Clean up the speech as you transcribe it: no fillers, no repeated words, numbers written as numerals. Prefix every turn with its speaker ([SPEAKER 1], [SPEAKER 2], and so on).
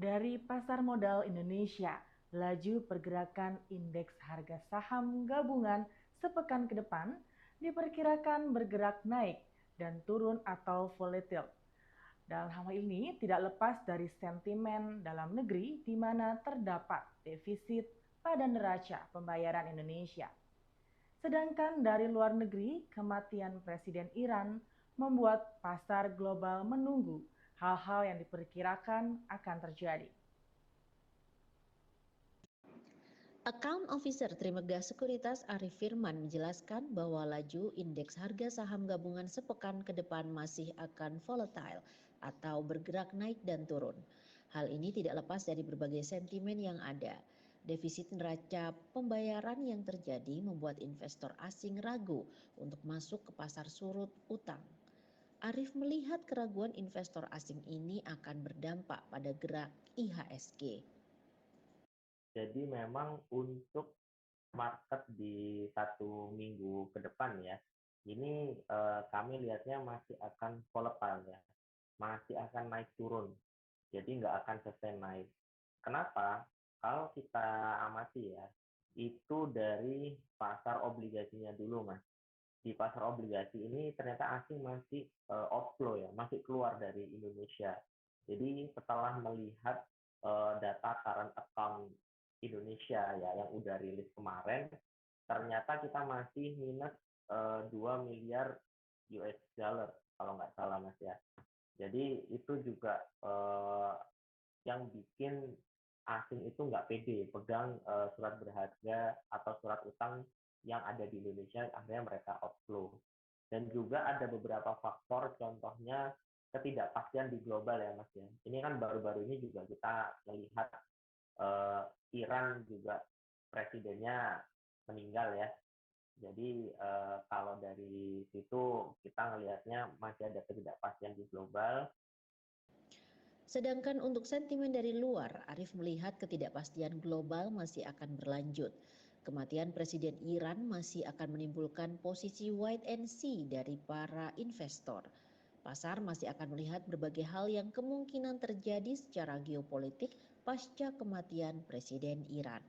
[SPEAKER 1] Dari pasar modal Indonesia, laju pergerakan indeks harga saham gabungan sepekan ke depan diperkirakan bergerak naik dan turun atau volatil. Dalam hal ini tidak lepas dari sentimen dalam negeri di mana terdapat defisit pada neraca pembayaran Indonesia. Sedangkan dari luar negeri, kematian Presiden Iran membuat pasar global menunggu hal-hal yang diperkirakan akan terjadi.
[SPEAKER 2] Account Officer Trimegah Sekuritas Arif Firman menjelaskan bahwa laju indeks harga saham gabungan sepekan ke depan masih akan volatile atau bergerak naik dan turun. Hal ini tidak lepas dari berbagai sentimen yang ada. Defisit neraca pembayaran yang terjadi membuat investor asing ragu untuk masuk ke pasar surut utang. Arif melihat keraguan investor asing ini akan berdampak pada gerak IHSG.
[SPEAKER 3] Jadi memang untuk market di 1 minggu ke depan ya, ini kami lihatnya masih akan volatile ya, masih akan naik turun. Jadi nggak akan sustain naik. Kenapa? Kalau kita amati ya, itu dari pasar obligasinya dulu Mas. Di pasar obligasi ini ternyata asing masih outflow ya, masih keluar dari Indonesia. Jadi setelah melihat data current account Indonesia ya yang udah rilis kemarin, ternyata kita masih minus 2 miliar US dollar kalau nggak salah Mas ya. Jadi itu juga yang bikin asing itu nggak pede pegang surat berharga atau surat utang yang ada di Indonesia, akhirnya mereka outflow. Dan juga ada beberapa faktor, contohnya ketidakpastian di global ya Mas ya. Ini kan baru-baru ini juga kita melihat Iran juga presidennya meninggal ya. Jadi kalau dari situ kita melihatnya masih ada ketidakpastian di global.
[SPEAKER 2] Sedangkan untuk sentimen dari luar, Arif melihat ketidakpastian global masih akan berlanjut. Kematian Presiden Iran masih akan menimbulkan posisi wait and see dari para investor. Pasar masih akan melihat berbagai hal yang kemungkinan terjadi secara geopolitik pasca kematian Presiden Iran.